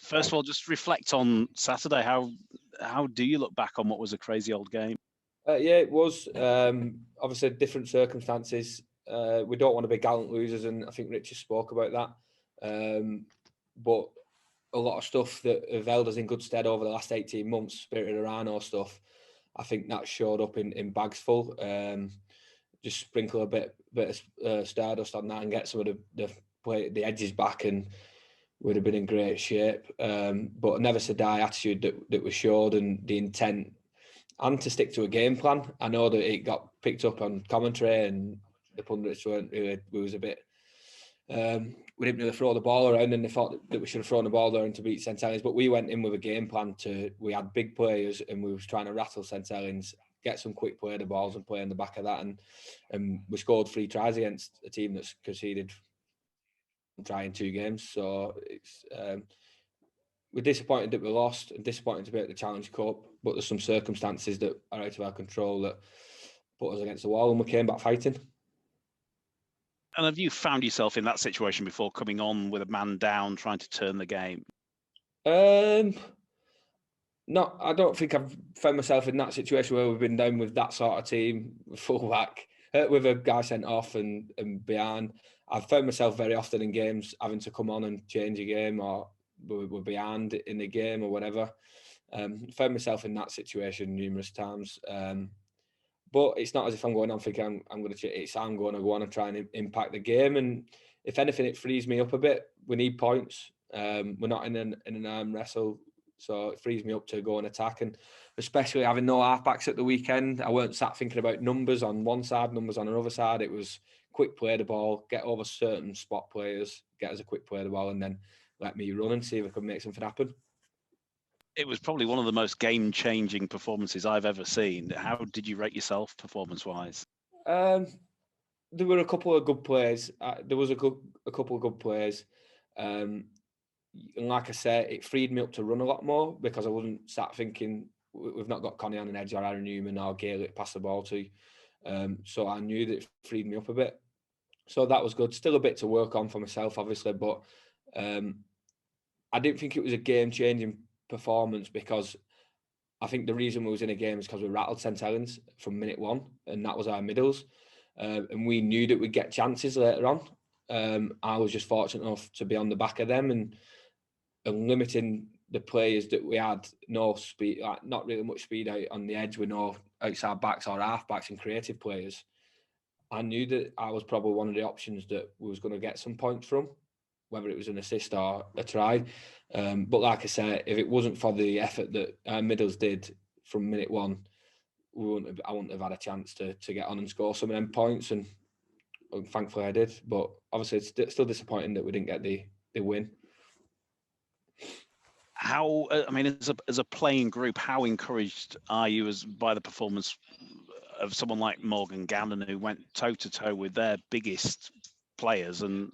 First of all, just reflect on Saturday. How do you look back on what was a crazy old game? Yeah, it was. Obviously, different circumstances. We don't want to be gallant losers, and I think Richard spoke about that. But a lot of stuff that have held us in good stead over the last 18 months, Spirit of the Rhino stuff, I think that showed up in bags full. Just sprinkle a bit of stardust on that and get some of the edges back, and would have been in great shape. But never say die attitude that was showed, and the intent, and to stick to a game plan. I know that it got picked up on commentary, and the pundits weren't really. We was a bit. We didn't really throw the ball around, and they thought that we should have thrown the ball around to beat St Helens. But we went in with a game plan. We had big players, and we was trying to rattle St Helens, get some quick play of the balls, and play on the back of that. And we scored 3 tries against a team that's conceded try in 2 games. So it's we're disappointed that we lost, and disappointed to be at the Challenge Cup. But there's some circumstances that are out of our control that put us against the wall, and we came back fighting. And have you found yourself in that situation before, coming on with a man down, trying to turn the game? No, I don't think I've found myself in that situation where we've been down with that sort of team, full back, with a guy sent off and behind. I've found myself very often in games having to come on and change a game, or we're behind in the game or whatever. Found myself in that situation numerous times. But it's not as if I'm going on thinking I'm going to go on and try and impact the game. And if anything, it frees me up a bit. We need points. We're not in an arm wrestle, so it frees me up to go and attack. And especially having no halfbacks at the weekend, I weren't sat thinking about numbers on one side, numbers on another side. It was quick play the ball, get over certain spot players, get us a quick play the ball, and then let me run and see if I can make something happen. It was probably one of the most game-changing performances I've ever seen. How did you rate yourself performance-wise? There were a couple of good plays. There was a couple of good plays. And like I said, it freed me up to run a lot more, because I wasn't sat thinking we've not got Connie on an edge or Aaron Newman or Gaelic pass the ball to. So I knew that it freed me up a bit. So that was good. Still a bit to work on for myself, obviously, but I didn't think it was a game-changing performance, because I think the reason we was in a game is because we rattled St Helens from minute 1, and that was our middles, and we knew that we'd get chances later on. I was just fortunate enough to be on the back of them and limiting the players that we had. No speed, not really much speed out on the edge with no outside backs or half backs and creative players. I knew that I was probably one of the options that we was going to get some points from, whether it was an assist or a try. But like I said, if it wasn't for the effort that Middles did from minute 1, I wouldn't have had a chance to get on and score some of them points, and thankfully I did. But obviously it's still disappointing that we didn't get the win. How, I mean, as a playing group, how encouraged are you by the performance of someone like Morgan Gannon, who went toe-to-toe with their biggest players and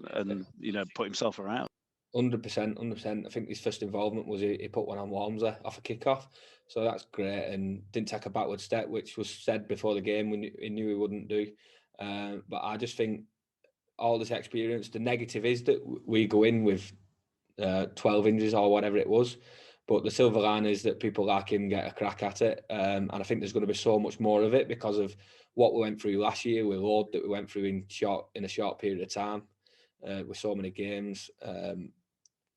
put himself around? 100%. I think his first involvement was he put one on Walmsley off a kickoff, so that's great, and didn't take a backward step, which was said before the game he knew he wouldn't do. But I just think all this experience. The negative is that we go in with 12 injuries or whatever it was, but the silver lining is that people like him get a crack at it, and I think there's going to be so much more of it because of what we went through last year, with load that we went through in a short period of time, with so many games,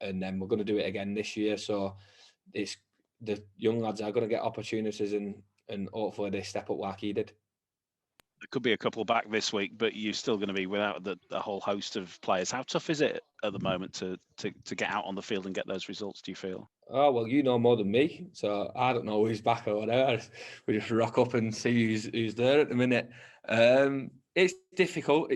and then we're going to do it again this year. So it's the young lads are going to get opportunities, and hopefully they step up like he did. There could be a couple back this week, but you're still going to be without the whole host of players. How tough is it at the moment to get out on the field and get those results, do you feel? Oh, well, you know more than me, so I don't know who's back or whatever. We just rock up and see who's there at the minute. It's difficult,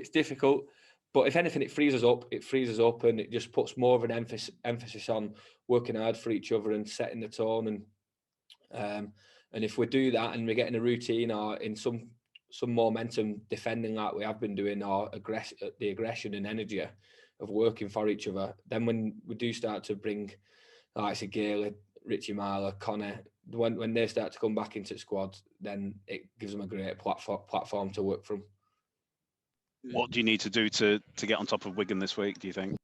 but if anything, it frees us up, and it just puts more of an emphasis on working hard for each other and setting the tone. And if we do that and we're getting a routine or in some momentum defending like we have been doing, or the aggression and energy of working for each other, then when we do start to bring, like I said, Gaelic, Richie Marler, Connor, when they start to come back into the squad, then it gives them a great platform to work from. What do you need to do to get on top of Wigan this week, do you think?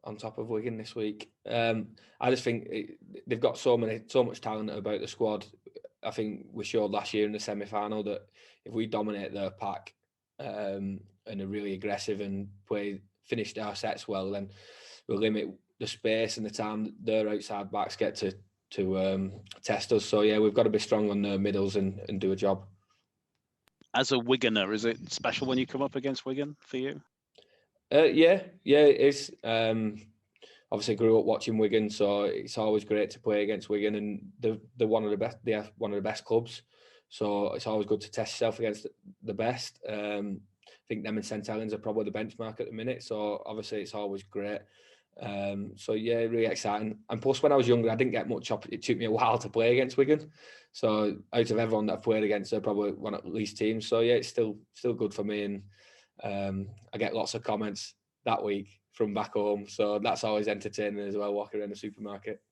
on top of Wigan this week. I just think they've got so much talent about the squad. I think we showed last year in the semi-final that if we dominate their pack and are really aggressive and finish our sets well, then we'll limit the space and the time their outside backs get to test us. So yeah, we've got to be strong on the middles and do a job. As a Wiganer, is it special when you come up against Wigan for you? Yeah, it is. Obviously, grew up watching Wigan, so it's always great to play against Wigan, and they're one of the best. They are one of the best clubs, so it's always good to test yourself against the best. I think them and St Helens are probably the benchmark at the minute, so obviously it's always great. So yeah, really exciting. And plus, when I was younger, I didn't get much up. It took me a while to play against Wigan. So out of everyone that I've played against, they're probably one of the least teams. So yeah, it's still good for me, and I get lots of comments that week from back home. So that's always entertaining as well, walking around the supermarket.